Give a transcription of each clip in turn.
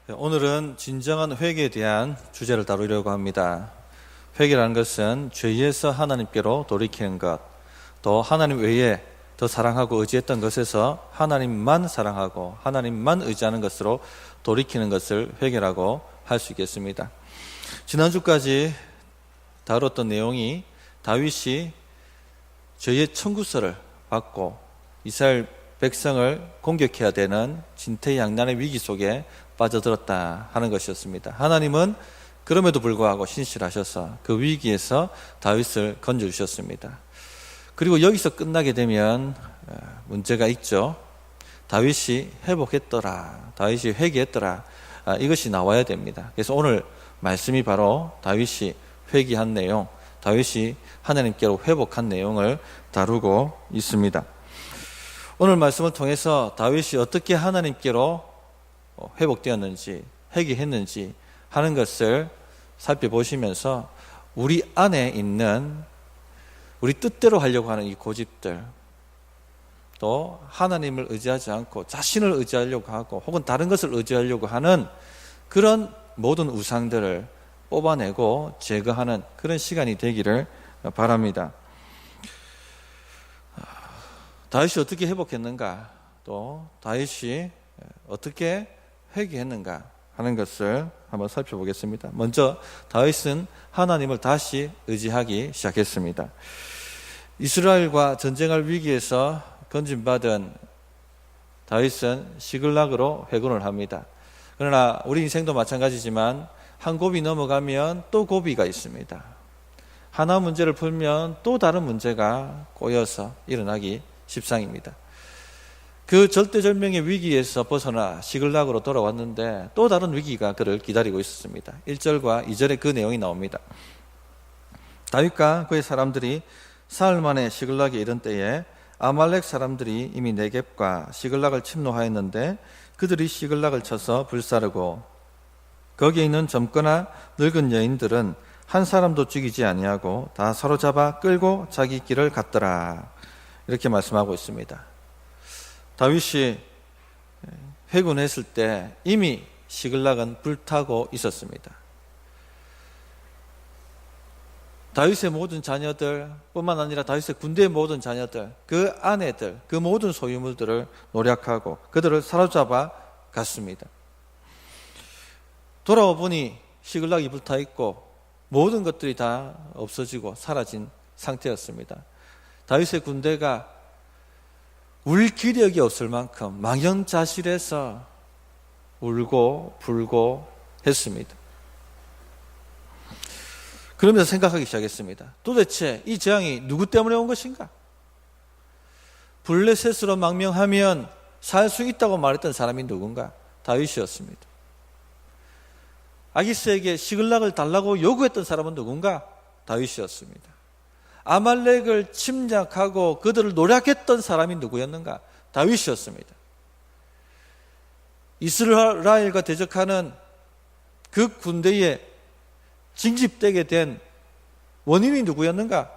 오늘은 진정한 회개에 대한 주제를 다루려고 합니다. 회개라는 것은 죄에서 하나님께로 돌이키는 것, 또 하나님 외에 더 사랑하고 의지했던 것에서 하나님만 사랑하고 하나님만 의지하는 것으로 돌이키는 것을 회개라고 할 수 있겠습니다. 지난주까지 다뤘던 내용이 다윗이 죄의 청구서를 받고 이스라엘 백성을 공격해야 되는 진퇴양난의 위기 속에 빠져들었다 하는 것이었습니다. 하나님은 그럼에도 불구하고 신실하셔서 그 위기에서 다윗을 건져주셨습니다. 그리고 여기서 끝나게 되면 문제가 있죠. 다윗이 회복했더라, 다윗이 회개했더라, 이것이 나와야 됩니다. 그래서 오늘 말씀이 바로 다윗이 회개한 내용, 다윗이 하나님께로 회복한 내용을 다루고 있습니다. 오늘 말씀을 통해서 다윗이 어떻게 하나님께로 회복되었는지, 회개했는지 하는 것을 살펴보시면서 우리 안에 있는 우리 뜻대로 하려고 하는 이 고집들, 또 하나님을 의지하지 않고 자신을 의지하려고 하고 혹은 다른 것을 의지하려고 하는 그런 모든 우상들을 뽑아내고 제거하는 그런 시간이 되기를 바랍니다. 다윗이 어떻게 회복했는가, 또 다윗이 어떻게 회개했는가 하는 것을 한번 살펴보겠습니다. 먼저 다윗은 하나님을 다시 의지하기 시작했습니다. 이스라엘과 전쟁할 위기에서 건진받은 다윗은 시글락으로 회군을 합니다. 그러나 우리 인생도 마찬가지지만 한 고비 넘어가면 또 고비가 있습니다. 하나 문제를 풀면 또 다른 문제가 꼬여서 일어나기 십상입니다. 그 절대절명의 위기에서 벗어나 시글락으로 돌아왔는데 또 다른 위기가 그를 기다리고 있었습니다. 1절과 2절에 그 내용이 나옵니다. 다윗과 그의 사람들이 사흘 만에 시글락에 이른 때에 아말렉 사람들이 이미 네겝과 시글락을 침노하였는데 그들이 시글락을 쳐서 불사르고 거기에 있는 젊거나 늙은 여인들은 한 사람도 죽이지 아니하고 다 사로잡아 끌고 자기 길을 갔더라. 이렇게 말씀하고 있습니다. 다윗이 회군했을 때 이미 시글락은 불타고 있었습니다. 다윗의 모든 자녀들 뿐만 아니라 다윗의 군대의 모든 자녀들, 그 아내들, 그 모든 소유물들을 노략하고 그들을 사로잡아 갔습니다. 돌아와 보니 시글락이 불타 있고 모든 것들이 다 없어지고 사라진 상태였습니다. 다윗의 군대가 울 기력이 없을 만큼 망연자실해서 울고 불고 했습니다. 그러면서 생각하기 시작했습니다. 도대체 이 재앙이 누구 때문에 온 것인가? 블레셋으로 망명하면 살 수 있다고 말했던 사람이 누군가? 다윗이었습니다. 아기스에게 시글락을 달라고 요구했던 사람은 누군가? 다윗이었습니다. 아말렉을 침략하고 그들을 노략했던 사람이 누구였는가? 다윗이었습니다. 이스라엘과 대적하는 그 군대에 징집되게 된 원인이 누구였는가?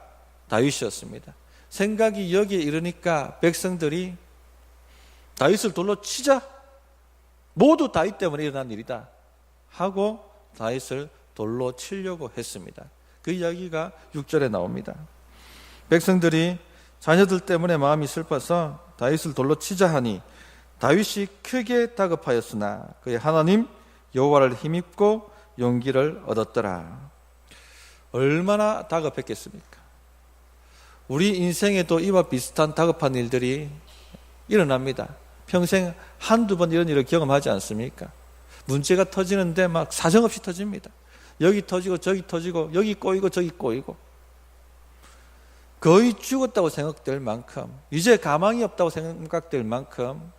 다윗이었습니다. 생각이 여기에 이르니까 백성들이 다윗을 돌로 치자, 모두 다윗 때문에 일어난 일이다 하고 다윗을 돌로 치려고 했습니다. 그 이야기가 6절에 나옵니다. 백성들이 자녀들 때문에 마음이 슬퍼서 다윗을 돌로 치자 하니 다윗이 크게 다급하였으나 그의 하나님 여호와를 힘입고 용기를 얻었더라. 얼마나 다급했겠습니까? 우리 인생에도 이와 비슷한 다급한 일들이 일어납니다. 평생 한두 번 이런 일을 경험하지 않습니까? 문제가 터지는데 막 사정없이 터집니다. 여기 터지고 저기 터지고 여기 꼬이고 저기 꼬이고 거의 죽었다고 생각될 만큼, 이제 가망이 없다고 생각될 만큼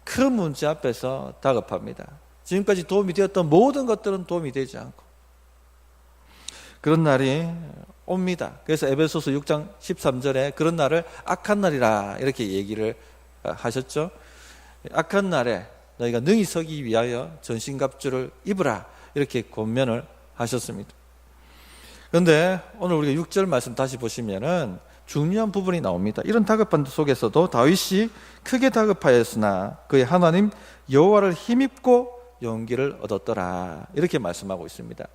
큰 문제 앞에서 다급합니다. 지금까지 도움이 되었던 모든 것들은 도움이 되지 않고 그런 날이 옵니다. 그래서 에베소서 6장 13절에 그런 날을 악한 날이라 이렇게 얘기를 하셨죠. 악한 날에 너희가 능히 서기 위하여 전신갑주를 입으라 이렇게 권면을 하셨습니다. 그런데 오늘 우리가 6절 말씀 다시 보시면은 중요한 부분이 나옵니다. 이런 다급한 속에서도 다윗이 크게 다급하였으나 그의 하나님 여호와를 힘입고 용기를 얻었더라. 이렇게 말씀하고 있습니다.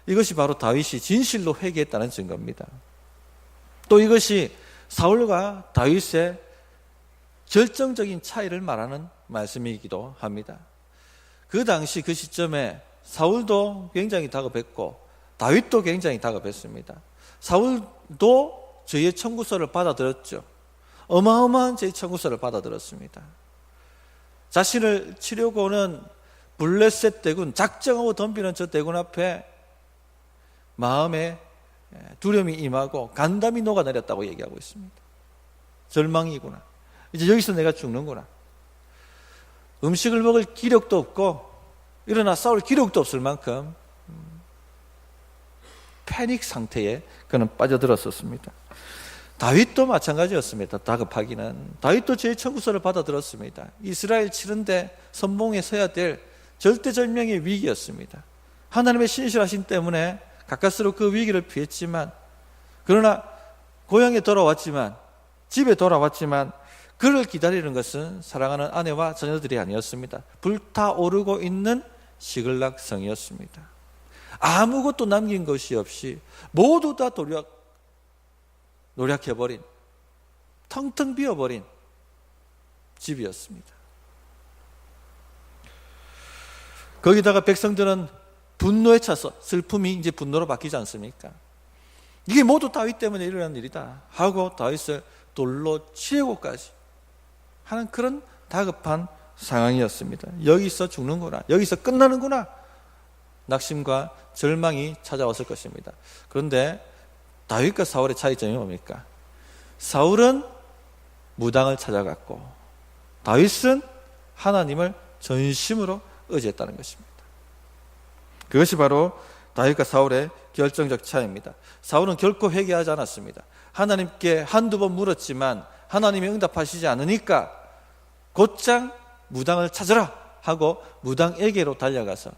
이것이 바로 다윗이 진실로 회개했다는 증거입니다. 또 이것이 사울과 다윗의 결정적인 차이를 말하는 말씀이기도 합니다. 그 당시 그 시점에 사울도 굉장히 다급했고 다윗도 굉장히 다급했습니다. 사울도 죄의 청구서를 받아들였죠. 어마어마한 죄의 청구서를 받아들였습니다. 자신을 치려고 오는 블레셋 대군, 작정하고 덤비는 저 대군 앞에 마음에 두려움이 임하고 간담이 녹아내렸다고 얘기하고 있습니다. 절망이구나. 이제 여기서 내가 죽는구나. 음식을 먹을 기력도 없고 일어나 싸울 기력도 없을 만큼 패닉 상태에 그는 빠져들었었습니다. 다윗도 마찬가지였습니다. 다급하기는. 다윗도 죄의 청구서를 받아들었습니다. 이스라엘 치는데 선봉에 서야 될 절대절명의 위기였습니다. 하나님의 신실하심 때문에 가까스로 그 위기를 피했지만, 그러나 고향에 돌아왔지만, 집에 돌아왔지만 그를 기다리는 것은 사랑하는 아내와 자녀들이 아니었습니다. 불타오르고 있는 시글락 성이었습니다. 아무것도 남긴 것이 없이 모두 다 노략해버린, 텅텅 비어버린 집이었습니다. 거기다가 백성들은 분노에 차서 슬픔이 이제 분노로 바뀌지 않습니까? 이게 모두 다윗 때문에 일어난 일이다 하고 다윗을 돌로 치려고까지 하는 그런 다급한 상황이었습니다. 여기서 죽는구나, 여기서 끝나는구나, 낙심과 절망이 찾아왔을 것입니다. 그런데 다윗과 사울의 차이점이 뭡니까? 사울은 무당을 찾아갔고 다윗은 하나님을 전심으로 의지했다는 것입니다. 그것이 바로 다윗과 사울의 결정적 차이입니다. 사울은 결코 회개하지 않았습니다. 하나님께 한두 번 물었지만 하나님이 응답하시지 않으니까 곧장 무당을 찾으라 하고 무당에게로 달려가서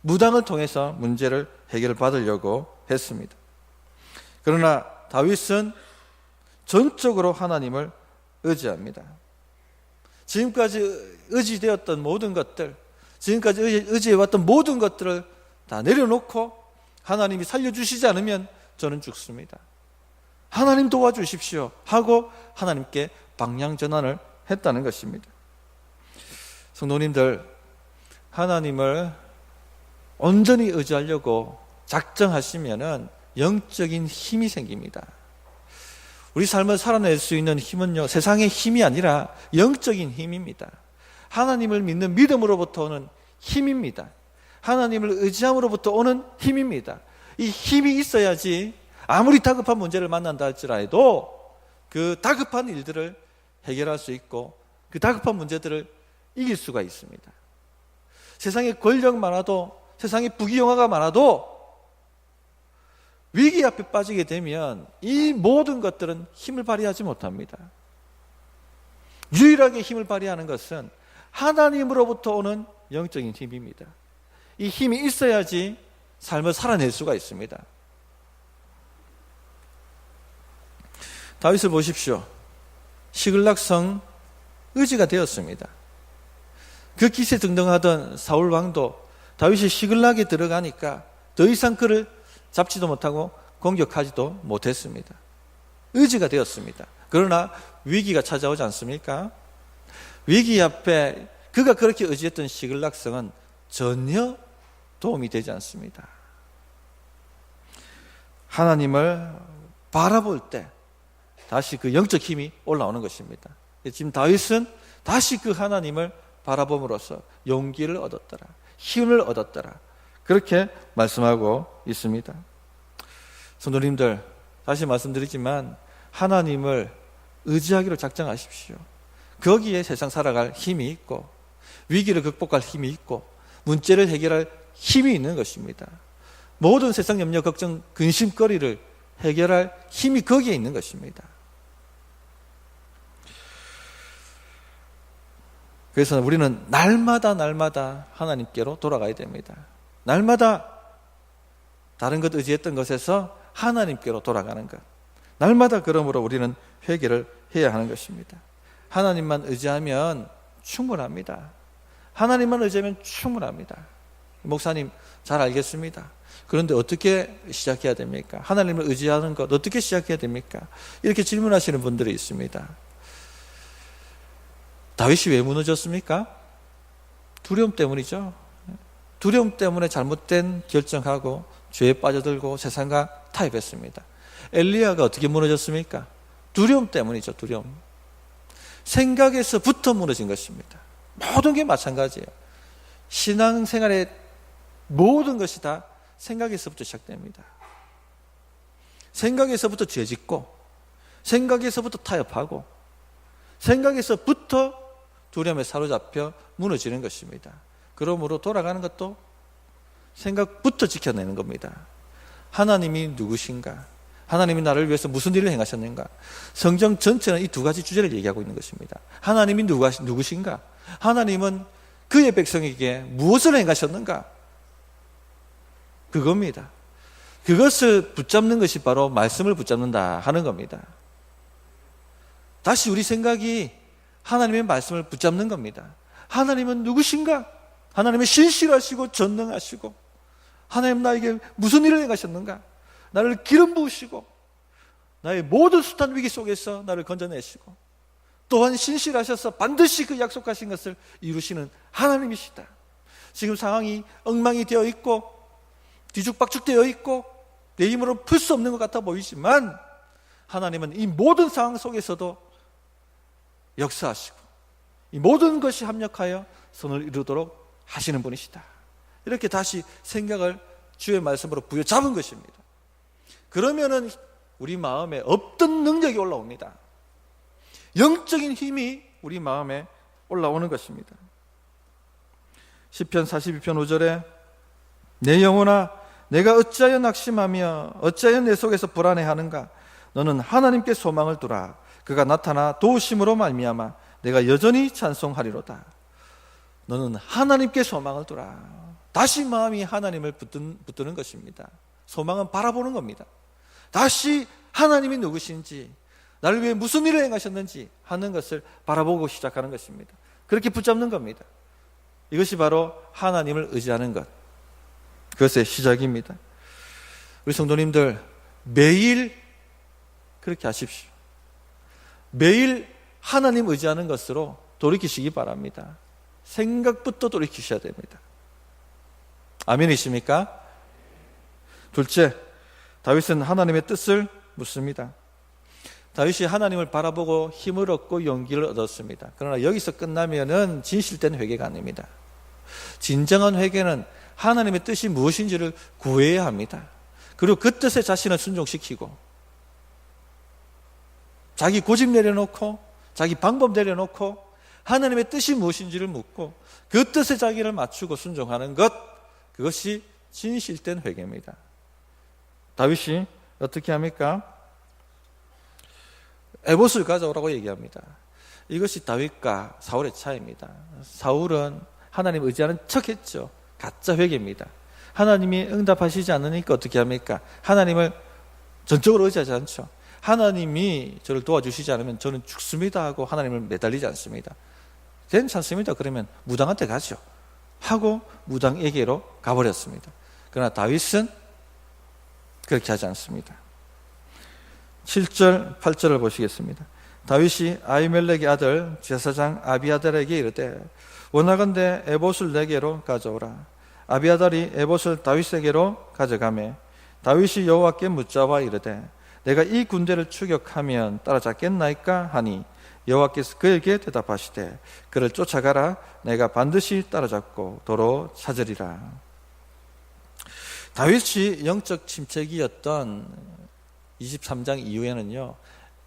무당을 통해서 문제를 해결받으려고 했습니다. 그러나 다윗은 전적으로 하나님을 의지합니다. 지금까지 의지되었던 모든 것들, 지금까지 의지해왔던 모든 것들을 다 내려놓고 하나님이 살려주시지 않으면 저는 죽습니다. 하나님 도와주십시오 하고 하나님께 방향 전환을 했다는 것입니다. 성도님들, 하나님을 온전히 의지하려고 작정하시면은 영적인 힘이 생깁니다. 우리 삶을 살아낼 수 있는 힘은요, 세상의 힘이 아니라 영적인 힘입니다. 하나님을 믿는 믿음으로부터 오는 힘입니다. 하나님을 의지함으로부터 오는 힘입니다. 이 힘이 있어야지 아무리 다급한 문제를 만난다 할지라도 그 다급한 일들을 해결할 수 있고 그 다급한 문제들을 이길 수가 있습니다. 세상에 권력 많아도, 세상에 부귀영화가 많아도 위기 앞에 빠지게 되면 이 모든 것들은 힘을 발휘하지 못합니다. 유일하게 힘을 발휘하는 것은 하나님으로부터 오는 영적인 힘입니다. 이 힘이 있어야지 삶을 살아낼 수가 있습니다. 다윗을 보십시오. 시글락성 의지가 되었습니다. 그 기세등등하던 사울 왕도 다윗이 시글락에 들어가니까 더 이상 그를 잡지도 못하고 공격하지도 못했습니다. 의지가 되었습니다. 그러나 위기가 찾아오지 않습니까? 위기 앞에 그가 그렇게 의지했던 시글락성은 전혀 도움이 되지 않습니다. 하나님을 바라볼 때 다시 그 영적 힘이 올라오는 것입니다. 지금 다윗은 다시 그 하나님을 바라봄으로써 용기를 얻었더라, 힘을 얻었더라, 그렇게 말씀하고 있습니다. 성도님들, 다시 말씀드리지만 하나님을 의지하기로 작정하십시오. 거기에 세상 살아갈 힘이 있고 위기를 극복할 힘이 있고 문제를 해결할 힘이 있는 것입니다. 모든 세상 염려, 걱정, 근심거리를 해결할 힘이 거기에 있는 것입니다. 그래서 우리는 날마다 하나님께로 돌아가야 됩니다. 날마다 다른 것 의지했던 것에서 하나님께로 돌아가는 것, 날마다 그러므로 우리는 회개를 해야 하는 것입니다. 하나님만 의지하면 충분합니다. 하나님만 의지하면 충분합니다. 목사님, 잘 알겠습니다. 그런데 어떻게 시작해야 됩니까? 하나님을 의지하는 것 어떻게 시작해야 됩니까? 이렇게 질문하시는 분들이 있습니다. 다윗이 왜 무너졌습니까? 두려움 때문이죠. 두려움 때문에 잘못된 결정하고 죄에 빠져들고 세상과 타협했습니다. 엘리야가 어떻게 무너졌습니까? 두려움 때문이죠. 두려움. 생각에서부터 무너진 것입니다. 모든 게 마찬가지예요. 신앙생활의 모든 것이 다 생각에서부터 시작됩니다. 생각에서부터 죄짓고, 생각에서부터 타협하고, 생각에서부터 두려움에 사로잡혀 무너지는 것입니다. 그러므로 돌아가는 것도 생각부터 지켜내는 겁니다. 하나님이 누구신가? 하나님이 나를 위해서 무슨 일을 행하셨는가? 성경 전체는 이 두 가지 주제를 얘기하고 있는 것입니다. 하나님이 누구신가? 하나님은 그의 백성에게 무엇을 행하셨는가? 그겁니다. 그것을 붙잡는 것이 바로 말씀을 붙잡는다 하는 겁니다. 다시 우리 생각이 하나님의 말씀을 붙잡는 겁니다. 하나님은 누구신가? 하나님은 신실하시고 전능하시고, 하나님 나에게 무슨 일을 행하셨는가? 나를 기름 부으시고 나의 모든 숱한 위기 속에서 나를 건져내시고 또한 신실하셔서 반드시 그 약속하신 것을 이루시는 하나님이시다. 지금 상황이 엉망이 되어 있고 뒤죽박죽 되어 있고 내 힘으로 풀 수 없는 것 같아 보이지만 하나님은 이 모든 상황 속에서도 역사하시고 이 모든 것이 합력하여 선을 이루도록 하시는 분이시다. 이렇게 다시 생각을 주의 말씀으로 부여잡은 것입니다. 그러면은 우리 마음에 없던 능력이 올라옵니다. 영적인 힘이 우리 마음에 올라오는 것입니다. 시편 42편 5절에 내 영혼아 내가 어찌하여 낙심하며 어찌하여 내 속에서 불안해하는가? 너는 하나님께 소망을 두라. 그가 나타나 도우심으로 말미암아 내가 여전히 찬송하리로다. 너는 하나님께 소망을 두라. 다시 마음이 하나님을 붙드는 것입니다. 소망은 바라보는 겁니다. 다시 하나님이 누구신지, 나를 위해 무슨 일을 행하셨는지 하는 것을 바라보고 시작하는 것입니다. 그렇게 붙잡는 겁니다. 이것이 바로 하나님을 의지하는 것, 그것의 시작입니다. 우리 성도님들 매일 그렇게 하십시오. 매일 하나님 의지하는 것으로 돌이키시기 바랍니다. 생각부터 돌이키셔야 됩니다. 아멘이십니까? 둘째, 다윗은 하나님의 뜻을 묻습니다. 다윗이 하나님을 바라보고 힘을 얻고 용기를 얻었습니다. 그러나 여기서 끝나면은 진실된 회개가 아닙니다. 진정한 회개는 하나님의 뜻이 무엇인지를 구해야 합니다. 그리고 그 뜻에 자신을 순종시키고 자기 고집 내려놓고 자기 방법 내려놓고 하나님의 뜻이 무엇인지를 묻고 그 뜻에 자기를 맞추고 순종하는 것, 그것이 진실된 회개입니다. 다윗이 어떻게 합니까? 에봇을 가져오라고 얘기합니다. 이것이 다윗과 사울의 차이입니다. 사울은 하나님 의지하는 척했죠. 가짜 회개입니다. 하나님이 응답하시지 않으니까 어떻게 합니까? 하나님을 전적으로 의지하지 않죠. 하나님이 저를 도와주시지 않으면 저는 죽습니다 하고 하나님을 매달리지 않습니다. 괜찮습니다. 그러면 무당한테 가죠 하고 무당에게로 가버렸습니다. 그러나 다윗은 그렇게 하지 않습니다. 7절, 8절을 보시겠습니다. 다윗이 아히멜렉의 아들 제사장 아비아달에게 이르되 원하건대 에봇을 내게로 가져오라. 아비아달이 에봇을 다윗에게로 가져가매 다윗이 여호와께 묻자와 이르되 내가 이 군대를 추격하면 따라잡겠나이까 하니 여호와께서 그에게 대답하시되 그를 쫓아가라. 내가 반드시 따라잡고 도로 찾으리라. 다윗이 영적 침체기였던 23장 이후에는요,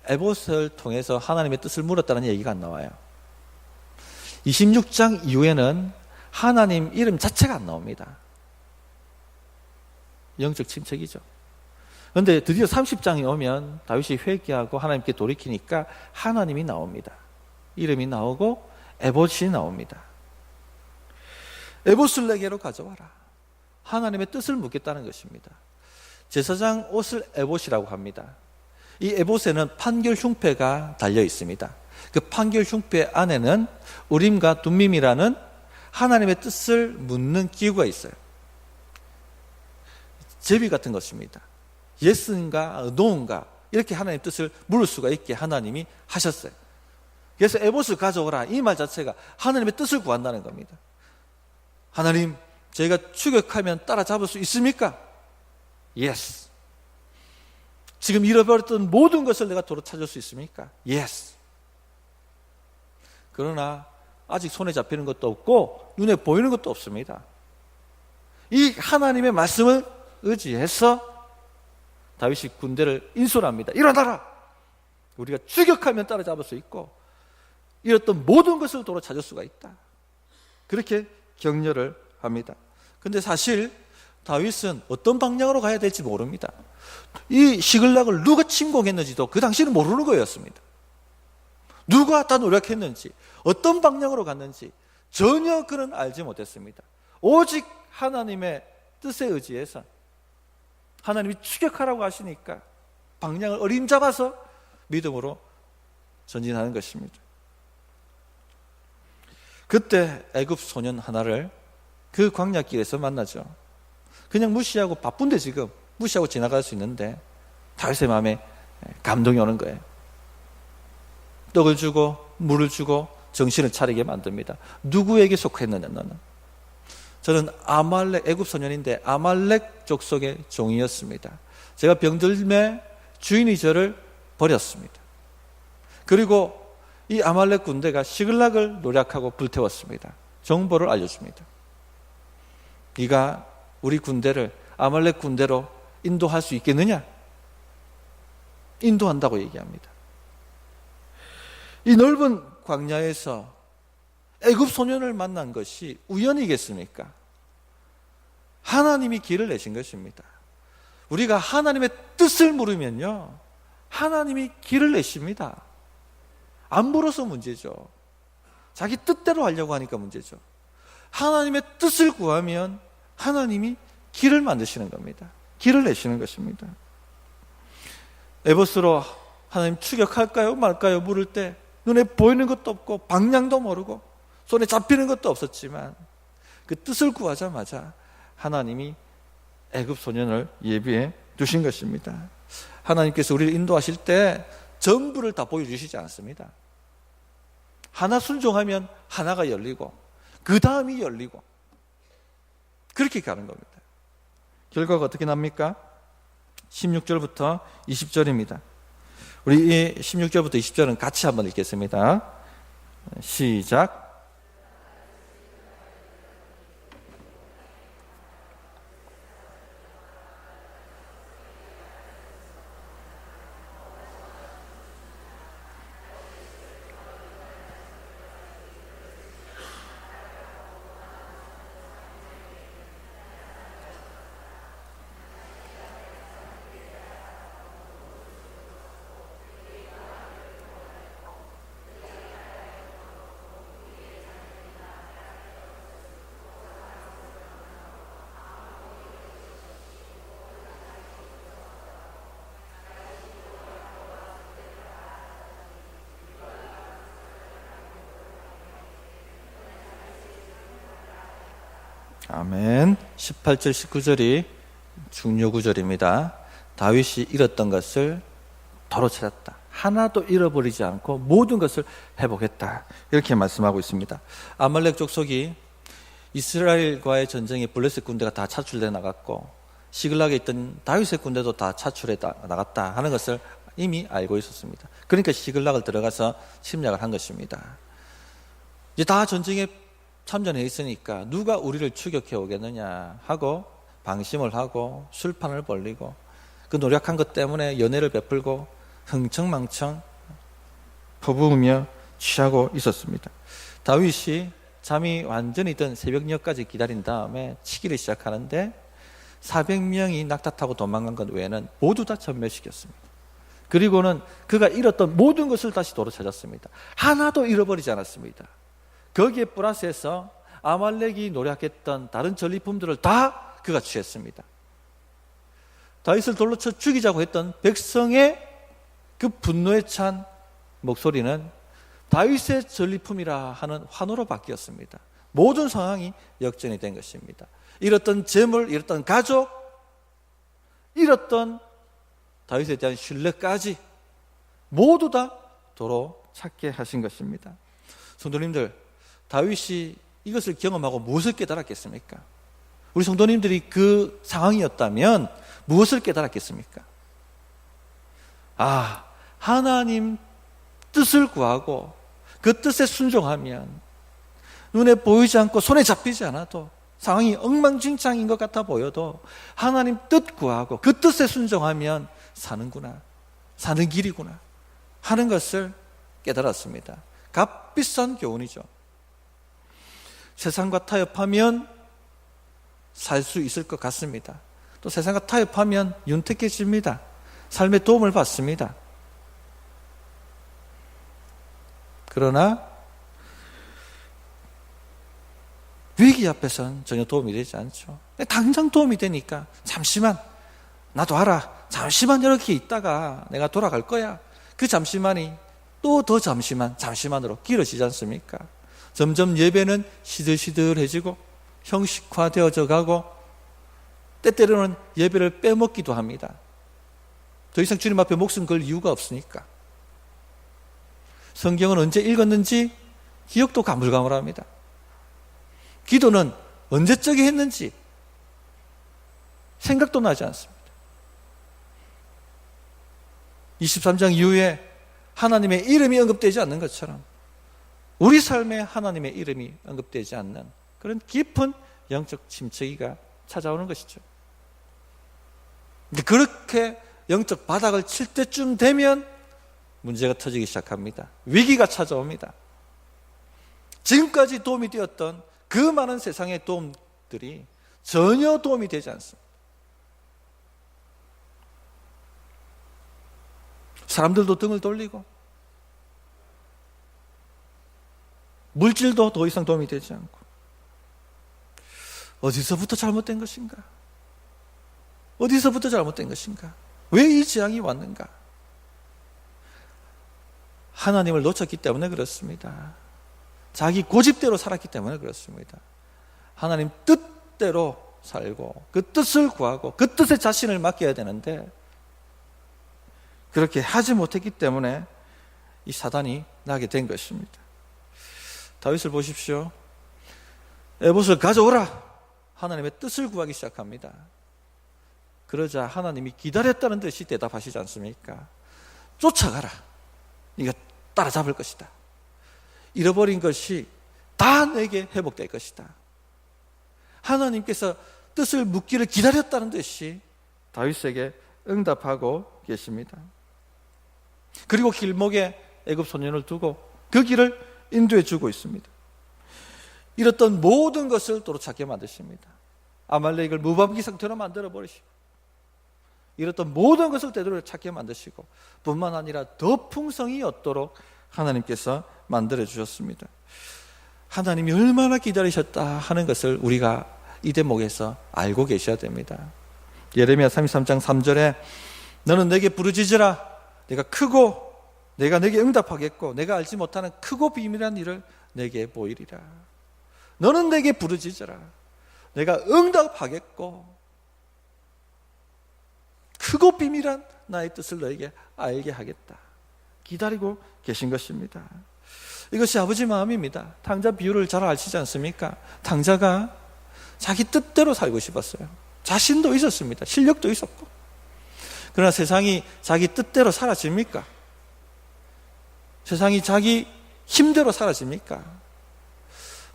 에봇을 통해서 하나님의 뜻을 물었다는 얘기가 안 나와요. 26장 이후에는 하나님 이름 자체가 안 나옵니다. 영적 침체기죠. 그런데 드디어 30장이 오면 다윗이 회개하고 하나님께 돌이키니까 하나님이 나옵니다. 이름이 나오고 에봇이 나옵니다. 에봇을 내게로 가져와라. 하나님의 뜻을 묻겠다는 것입니다. 제사장 옷을 에봇이라고 합니다. 이 에봇에는 판결 흉패가 달려 있습니다. 그 판결 흉패 안에는 우림과 둠밈이라는 하나님의 뜻을 묻는 기구가 있어요. 제비 같은 것입니다. 예스인가 노인가 이렇게 하나님의 뜻을 물을 수가 있게 하나님이 하셨어요. 그래서 에봇을 가져오라 이 말 자체가 하나님의 뜻을 구한다는 겁니다. 하나님, 저희가 추격하면 따라잡을 수 있습니까? Yes. 지금 잃어버렸던 모든 것을 내가 도로 찾을 수 있습니까? Yes. 그러나 아직 손에 잡히는 것도 없고 눈에 보이는 것도 없습니다. 이 하나님의 말씀을 의지해서 다윗이 군대를 인솔합니다. 일어나라! 우리가 추격하면 따라잡을 수 있고 잃었던 모든 것을 도로 찾을 수가 있다. 그렇게 격려를 합니다. 근데 사실 다윗은 어떤 방향으로 가야 될지 모릅니다. 이 시글락을 누가 침공했는지도 그 당시는 모르는 거였습니다. 누가 다 노력했는지 어떤 방향으로 갔는지 전혀 그는 알지 못했습니다. 오직 하나님의 뜻에 의지해서 하나님이 추격하라고 하시니까 방향을 어림잡아서 믿음으로 전진하는 것입니다. 그때 애굽 소년 하나를 그 광야길에서 만나죠. 그냥 무시하고 바쁜데 지금 무시하고 지나갈 수 있는데 다윗의 마음에 감동이 오는 거예요. 떡을 주고 물을 주고 정신을 차리게 만듭니다. 누구에게 속했느냐 너는? 저는 아말렉 애굽 소년인데 아말렉 족속의 종이었습니다. 제가 병들매 주인이 저를 버렸습니다. 그리고 이 아말렉 군대가 시글락을 노략하고 불태웠습니다. 정보를 알려줍니다. 네가 우리 군대를 아말렉 군대로 인도할 수 있겠느냐? 인도한다고 얘기합니다. 이 넓은 광야에서 애굽 소년을 만난 것이 우연이겠습니까? 하나님이 길을 내신 것입니다. 우리가 하나님의 뜻을 물으면요, 하나님이 길을 내십니다. 안 물어서 문제죠. 자기 뜻대로 하려고 하니까 문제죠. 하나님의 뜻을 구하면 하나님이 길을 만드시는 겁니다. 길을 내시는 것입니다. 에봇으로 하나님 추격할까요 말까요 물을 때 눈에 보이는 것도 없고 방향도 모르고 손에 잡히는 것도 없었지만 그 뜻을 구하자마자 하나님이 애굽 소년을 예비해 두신 것입니다. 하나님께서 우리를 인도하실 때 전부를 다 보여주시지 않습니다. 하나 순종하면 하나가 열리고 그 다음이 열리고 그렇게 가는 겁니다. 결과가 어떻게 납니까? 16절부터 20절입니다. 우리 이 16절부터 20절은 같이 한번 읽겠습니다. 시작. 아멘. 18절 19절이 중요 구절입니다. 다윗이 잃었던 것을 도로 찾았다. 하나도 잃어버리지 않고 모든 것을 회복했다. 이렇게 말씀하고 있습니다. 아말렉 족속이 이스라엘과의 전쟁에 블레셋 군대가 다 차출돼 나갔고 시글락에 있던 다윗의 군대도 다 차출해 나갔다 하는 것을 이미 알고 있었습니다. 그러니까 시글락을 들어가서 침략을 한 것입니다. 이제 다 전쟁에 참전해 있으니까 누가 우리를 추격해 오겠느냐 하고 방심을 하고 술판을 벌리고 그 노력한 것 때문에 연애를 베풀고 흥청망청 퍼부으며 취하고 있었습니다. 다윗이 잠이 완전히 든 새벽녘까지 기다린 다음에 치기를 시작하는데 400명이 낙타 타고 도망간 것 외에는 모두 다 전멸시켰습니다. 그리고는 그가 잃었던 모든 것을 다시 도로 찾았습니다. 하나도 잃어버리지 않았습니다. 거기에 플러스해서 아말렉이 노력했던 다른 전리품들을 다 그가 취했습니다. 다윗을 돌로 쳐 죽이자고 했던 백성의 그 분노에 찬 목소리는 다윗의 전리품이라 하는 환호로 바뀌었습니다. 모든 상황이 역전이 된 것입니다. 잃었던 재물, 잃었던 가족, 잃었던 다윗에 대한 신뢰까지 모두 다 도로 찾게 하신 것입니다. 성도님들, 다윗이 이것을 경험하고 무엇을 깨달았겠습니까? 우리 성도님들이 그 상황이었다면 무엇을 깨달았겠습니까? 하나님 뜻을 구하고 그 뜻에 순종하면 눈에 보이지 않고 손에 잡히지 않아도 상황이 엉망진창인 것 같아 보여도 하나님 뜻 구하고 그 뜻에 순종하면 사는구나, 사는 길이구나 하는 것을 깨달았습니다. 값비싼 교훈이죠. 세상과 타협하면 살 수 있을 것 같습니다. 또 세상과 타협하면 윤택해집니다. 삶의 도움을 받습니다. 그러나 위기 앞에서는 전혀 도움이 되지 않죠. 당장 도움이 되니까 잠시만 나도 알아, 잠시만 이렇게 있다가 내가 돌아갈 거야. 그 잠시만이 또 더 잠시만으로 길어지지 않습니까? 점점 예배는 시들시들해지고 형식화되어져 가고 때때로는 예배를 빼먹기도 합니다. 더 이상 주님 앞에 목숨 걸 이유가 없으니까. 성경은 언제 읽었는지 기억도 가물가물합니다. 기도는 언제적이 했는지 생각도 나지 않습니다. 23장 이후에 하나님의 이름이 언급되지 않는 것처럼 우리 삶에 하나님의 이름이 언급되지 않는 그런 깊은 영적 침체기가 찾아오는 것이죠. 그렇게 영적 바닥을 칠 때쯤 되면 문제가 터지기 시작합니다. 위기가 찾아옵니다. 지금까지 도움이 되었던 그 많은 세상의 도움들이 전혀 도움이 되지 않습니다. 사람들도 등을 돌리고 물질도 더 이상 도움이 되지 않고 어디서부터 잘못된 것인가? 어디서부터 잘못된 것인가? 왜 이 재앙이 왔는가? 하나님을 놓쳤기 때문에 그렇습니다. 자기 고집대로 살았기 때문에 그렇습니다. 하나님 뜻대로 살고 그 뜻을 구하고 그 뜻에 자신을 맡겨야 되는데 그렇게 하지 못했기 때문에 이 사단이 나게 된 것입니다. 다윗을 보십시오. 에봇을 가져오라. 하나님의 뜻을 구하기 시작합니다. 그러자 하나님이 기다렸다는 듯이 대답하시지 않습니까? 쫓아가라. 네가 따라잡을 것이다. 잃어버린 것이 다 내게 회복될 것이다. 하나님께서 뜻을 묻기를 기다렸다는 듯이 다윗에게 응답하고 계십니다. 그리고 길목에 애굽 소년을 두고 그 길을 인도해 주고 있습니다. 잃었던 모든 것을 도로 찾게 만드십니다. 아말렉을 무방비 상태로 만들어 버리시고 잃었던 모든 것을 되도록 찾게 만드시고 뿐만 아니라 더 풍성히 얻도록 하나님께서 만들어 주셨습니다. 하나님이 얼마나 기다리셨다 하는 것을 우리가 이 대목에서 알고 계셔야 됩니다. 예레미야 33장 3절에 너는 내게 부르짖으라. 내가 크고 내가 내게 응답하겠고 내가 알지 못하는 크고 비밀한 일을 내게 보이리라. 너는 내게 부르짖으라. 내가 응답하겠고 크고 비밀한 나의 뜻을 너에게 알게 하겠다. 기다리고 계신 것입니다. 이것이 아버지 마음입니다. 탕자 비유를 잘 아시지 않습니까? 탕자가 자기 뜻대로 살고 싶었어요. 자신도 있었습니다. 실력도 있었고. 그러나 세상이 자기 뜻대로 사라집니까? 세상이 자기 힘대로 사라집니까?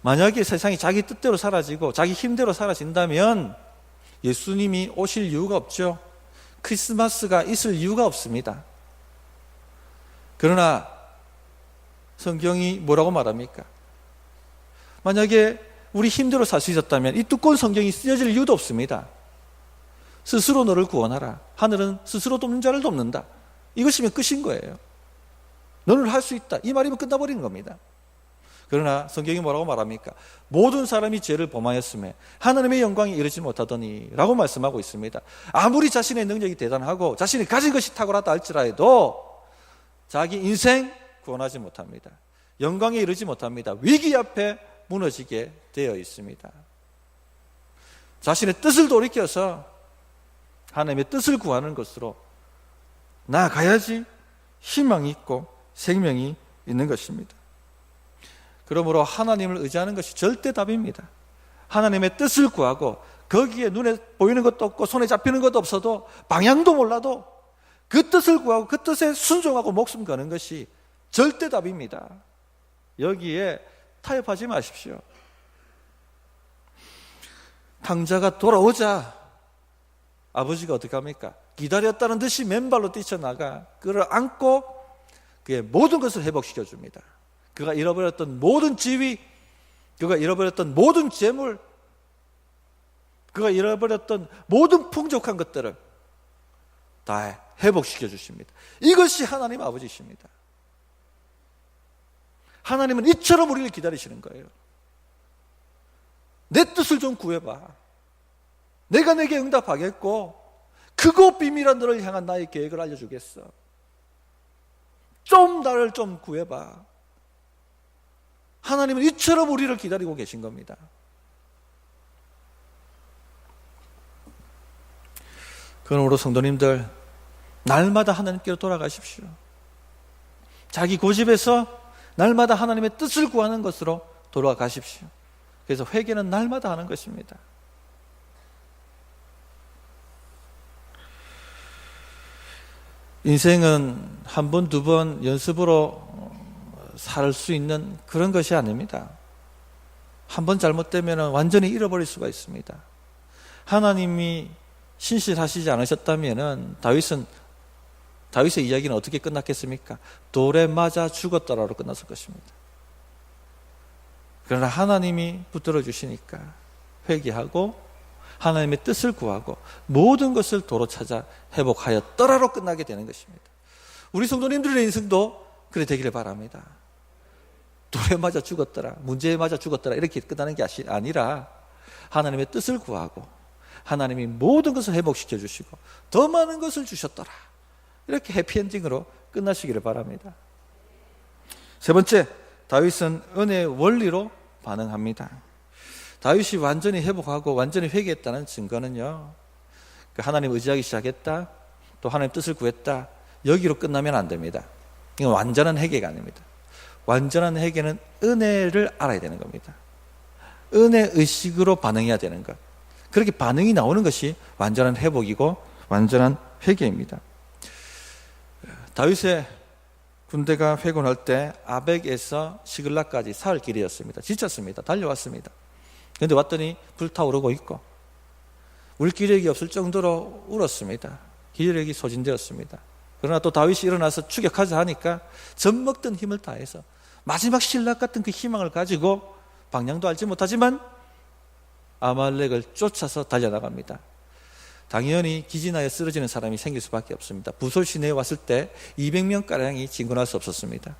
만약에 세상이 자기 뜻대로 사라지고 자기 힘대로 사라진다면 예수님이 오실 이유가 없죠. 크리스마스가 있을 이유가 없습니다. 그러나 성경이 뭐라고 말합니까? 만약에 우리 힘대로 살 수 있었다면 이 두꺼운 성경이 쓰여질 이유도 없습니다. 스스로 너를 구원하라. 하늘은 스스로 돕는 자를 돕는다. 이것이면 끝인 거예요. 너는 할 수 있다. 이 말이면 끝나버리는 겁니다. 그러나 성경이 뭐라고 말합니까? 모든 사람이 죄를 범하였음에 하나님의 영광에 이르지 못하더니 라고 말씀하고 있습니다. 아무리 자신의 능력이 대단하고 자신이 가진 것이 탁월하다 할지라도 자기 인생 구원하지 못합니다. 영광에 이르지 못합니다. 위기 앞에 무너지게 되어 있습니다. 자신의 뜻을 돌이켜서 하나님의 뜻을 구하는 것으로 나아가야지 희망이 있고 생명이 있는 것입니다. 그러므로 하나님을 의지하는 것이 절대 답입니다. 하나님의 뜻을 구하고 거기에 눈에 보이는 것도 없고 손에 잡히는 것도 없어도 방향도 몰라도 그 뜻을 구하고 그 뜻에 순종하고 목숨 거는 것이 절대 답입니다. 여기에 타협하지 마십시오. 탕자가 돌아오자 아버지가 어떻게 합니까? 기다렸다는 듯이 맨발로 뛰쳐나가 그를 안고 그의 모든 것을 회복시켜 줍니다. 그가 잃어버렸던 모든 지위, 그가 잃어버렸던 모든 재물, 그가 잃어버렸던 모든 풍족한 것들을 다 회복시켜 주십니다. 이것이 하나님 아버지십니다. 하나님은 이처럼 우리를 기다리시는 거예요. 내 뜻을 좀 구해봐. 내가 내게 응답하겠고 크고 비밀한 너를 향한 나의 계획을 알려주겠어. 좀 나를 좀 구해봐. 하나님은 이처럼 우리를 기다리고 계신 겁니다. 그러므로 성도님들, 날마다 하나님께로 돌아가십시오. 자기 고집에서 날마다 하나님의 뜻을 구하는 것으로 돌아가십시오. 그래서 회개는 날마다 하는 것입니다. 인생은 한 번, 두 번 연습으로 살 수 있는 그런 것이 아닙니다. 한 번 잘못되면 완전히 잃어버릴 수가 있습니다. 하나님이 신실하시지 않으셨다면 다윗의 이야기는 어떻게 끝났겠습니까? 돌에 맞아 죽었더라로 끝났을 것입니다. 그러나 하나님이 붙들어 주시니까 회개하고 하나님의 뜻을 구하고 모든 것을 도로 찾아 회복하였더라로 끝나게 되는 것입니다. 우리 성도님들의 인생도 그래 되기를 바랍니다. 돌에 맞아 죽었더라, 문제에 맞아 죽었더라 이렇게 끝나는 게 아니라 하나님의 뜻을 구하고 하나님이 모든 것을 회복시켜 주시고 더 많은 것을 주셨더라, 이렇게 해피엔딩으로 끝나시기를 바랍니다. 세 번째, 다윗은 은혜의 원리로 반응합니다. 다윗이 완전히 회복하고 완전히 회개했다는 증거는요, 하나님 의지하기 시작했다, 또 하나님 뜻을 구했다, 여기로 끝나면 안 됩니다. 이건 완전한 회개가 아닙니다. 완전한 회개는 은혜를 알아야 되는 겁니다. 은혜 의식으로 반응해야 되는 것, 그렇게 반응이 나오는 것이 완전한 회복이고 완전한 회개입니다. 다윗의 군대가 회군할 때 아벡에서 시글락까지 사흘 길이었습니다. 지쳤습니다. 달려왔습니다. 그런데 왔더니 불타오르고 있고 물기력이 없을 정도로 울었습니다. 기력이 소진되었습니다. 그러나 또 다윗이 일어나서 추격하자 하니까 젖먹던 힘을 다해서 마지막 신락 같은 그 희망을 가지고 방향도 알지 못하지만 아말렉을 쫓아서 달려나갑니다. 당연히 기진하여 쓰러지는 사람이 생길 수밖에 없습니다. 부솔 시내에 왔을 때 200명가량이 진군할 수 없었습니다.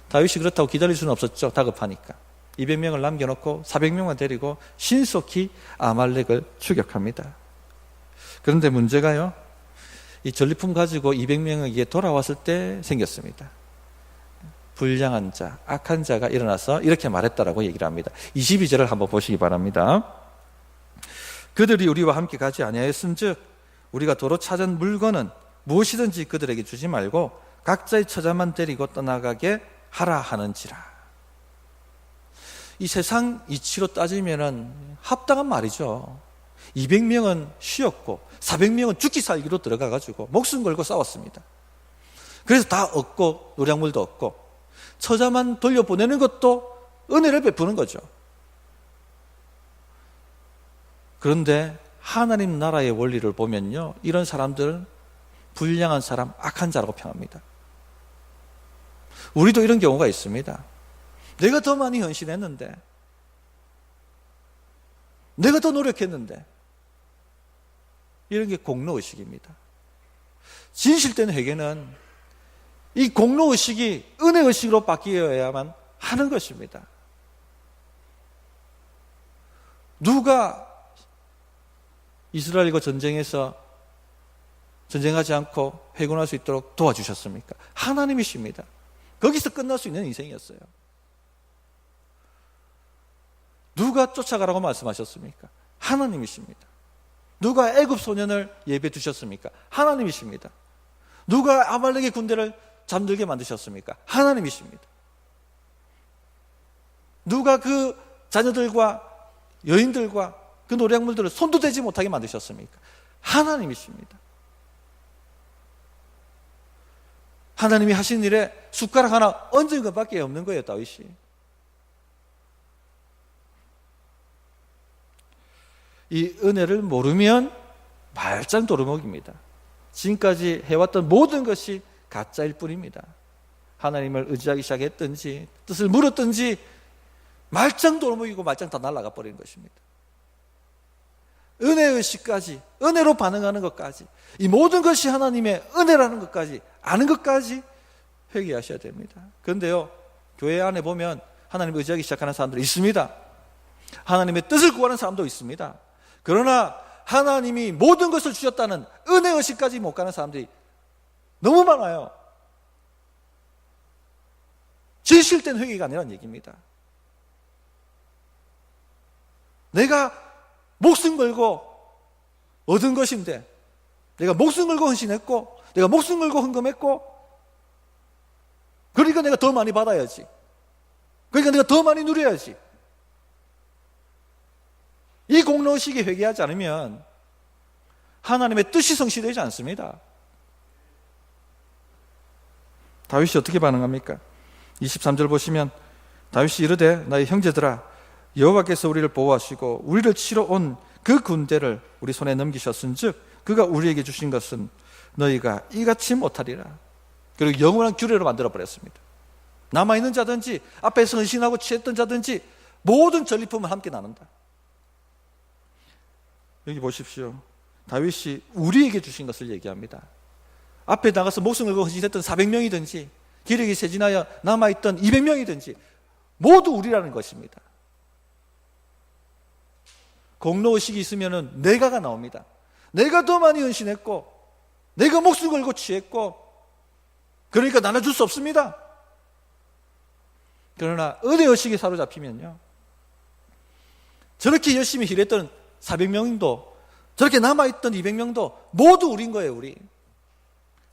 다윗이 그렇다고 기다릴 수는 없었죠. 다급하니까 200명을 남겨놓고 400명만 데리고 신속히 아말렉을 추격합니다. 그런데 문제가요, 이 전리품 가지고 200명에게 돌아왔을 때 생겼습니다. 불량한 자, 악한 자가 일어나서 이렇게 말했다라고 얘기를 합니다. 22절을 한번 보시기 바랍니다. 그들이 우리와 함께 가지 아니하였은즉 우리가 도로 찾은 물건은 무엇이든지 그들에게 주지 말고 각자의 처자만 데리고 떠나가게 하라 하는지라. 이 세상 이치로 따지면 합당한 말이죠. 200명은 쉬었고 400명은 죽기 살기로 들어가가지고 목숨 걸고 싸웠습니다. 그래서 다 얻고 노량물도 얻고 처자만 돌려보내는 것도 은혜를 베푸는 거죠. 그런데 하나님 나라의 원리를 보면요, 이런 사람들은 불량한 사람, 악한 자라고 평합니다. 우리도 이런 경우가 있습니다. 내가 더 많이 헌신했는데, 내가 더 노력했는데, 이런 게 공로의식입니다. 진실된 회개는 이 공로의식이 은혜의식으로 바뀌어야만 하는 것입니다. 누가 이스라엘과 전쟁하지 않고 회군할 수 있도록 도와주셨습니까? 하나님이십니다. 거기서 끝날 수 있는 인생이었어요. 누가 쫓아가라고 말씀하셨습니까? 하나님이십니다. 누가 애굽 소년을 예배해 두셨습니까? 하나님이십니다. 누가 아말렉의 군대를 잠들게 만드셨습니까? 하나님이십니다. 누가 그 자녀들과 여인들과 그 노략물들을 손도 대지 못하게 만드셨습니까? 하나님이십니다. 하나님이 하신 일에 숟가락 하나 얹은 것밖에 없는 거예요, 다윗이. 이 은혜를 모르면 말짱 도루묵입니다. 지금까지 해왔던 모든 것이 가짜일 뿐입니다. 하나님을 의지하기 시작했든지 뜻을 물었든지 말짱 도루묵이고 말짱 다 날아가 버리는 것입니다. 은혜의식까지, 은혜로 반응하는 것까지, 이 모든 것이 하나님의 은혜라는 것까지 아는 것까지 회개하셔야 됩니다. 그런데요, 교회 안에 보면 하나님을 의지하기 시작하는 사람들이 있습니다. 하나님의 뜻을 구하는 사람도 있습니다. 그러나 하나님이 모든 것을 주셨다는 은혜의식까지 못 가는 사람들이 너무 많아요. 진실된 회개가 아니라는 얘기입니다. 내가 목숨 걸고 얻은 것인데, 내가 목숨 걸고 헌신했고, 내가 목숨 걸고 헌금했고, 그러니까 내가 더 많이 받아야지. 그러니까 내가 더 많이 누려야지. 이 공로의식에 회개하지 않으면 하나님의 뜻이 성취되지 않습니다. 다윗이 어떻게 반응합니까? 23절 보시면 다윗이 이르되 나의 형제들아 여호와께서 우리를 보호하시고 우리를 치러 온 그 군대를 우리 손에 넘기셨은즉 그가 우리에게 주신 것은 너희가 이같이 못하리라. 그리고 영원한 규례로 만들어버렸습니다. 남아있는 자든지 앞에서 헌신하고 취했던 자든지 모든 전리품은 함께 나눈다. 여기 보십시오. 다윗이 우리에게 주신 것을 얘기합니다. 앞에 나가서 목숨을 걸고 헌신했던 400명이든지 기력이 쇠진하여 남아있던 200명이든지 모두 우리라는 것입니다. 공로의식이 있으면 내가가 나옵니다. 내가 더 많이 헌신했고 내가 목숨 걸고 취했고 그러니까 나눠줄 수 없습니다. 그러나 은혜의식에 사로잡히면요, 저렇게 열심히 일했던 400명도 저렇게 남아있던 200명도 모두 우린 거예요, 우리.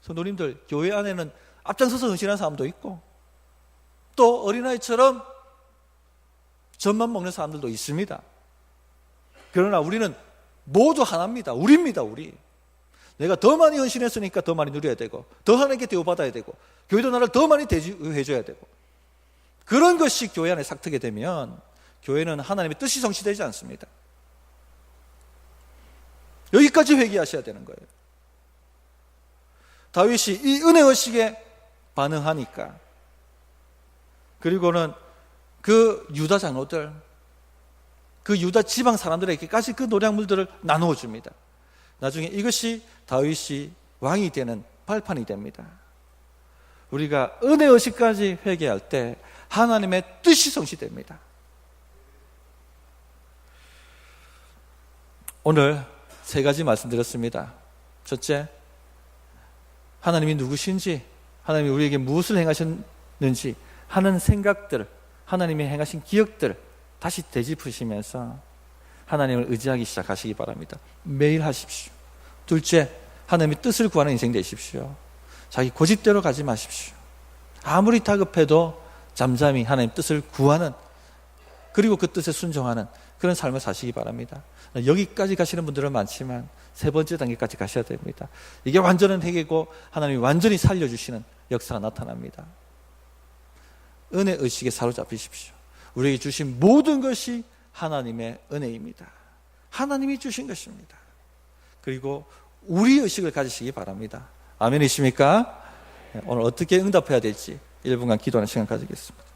성도님들, 교회 안에는 앞장서서 헌신하는 사람도 있고 또 어린아이처럼 젖만 먹는 사람들도 있습니다. 그러나 우리는 모두 하나입니다. 우리입니다, 우리. 내가 더 많이 헌신했으니까 더 많이 누려야 되고 더 하나님께 대우받아야 되고 교회도 나를 더 많이 대우해줘야 되고, 그런 것이 교회 안에 삭트게 되면 교회는 하나님의 뜻이 성취되지 않습니다. 여기까지 회개하셔야 되는 거예요. 다윗이 이 은혜의식에 반응하니까, 그리고는 그 유다 장로들, 그 유다 지방 사람들에게까지 그 노략물들을 나누어 줍니다. 나중에 이것이 다윗이 왕이 되는 발판이 됩니다. 우리가 은혜의식까지 회개할 때 하나님의 뜻이 성취됩니다. 오늘 세 가지 말씀드렸습니다. 첫째, 하나님이 누구신지, 하나님이 우리에게 무엇을 행하셨는지 하는 생각들, 하나님이 행하신 기억들 다시 되짚으시면서 하나님을 의지하기 시작하시기 바랍니다. 매일 하십시오. 둘째, 하나님의 뜻을 구하는 인생 되십시오. 자기 고집대로 가지 마십시오. 아무리 다급해도 잠잠히 하나님의 뜻을 구하는, 그리고 그 뜻에 순종하는 그런 삶을 사시기 바랍니다. 여기까지 가시는 분들은 많지만 세 번째 단계까지 가셔야 됩니다. 이게 완전한 회개고 하나님이 완전히 살려주시는 역사가 나타납니다. 은혜의식에 사로잡히십시오. 우리에게 주신 모든 것이 하나님의 은혜입니다. 하나님이 주신 것입니다. 그리고 우리 의식을 가지시기 바랍니다. 아멘이십니까? 오늘 어떻게 응답해야 될지 1분간 기도하는 시간 가지겠습니다.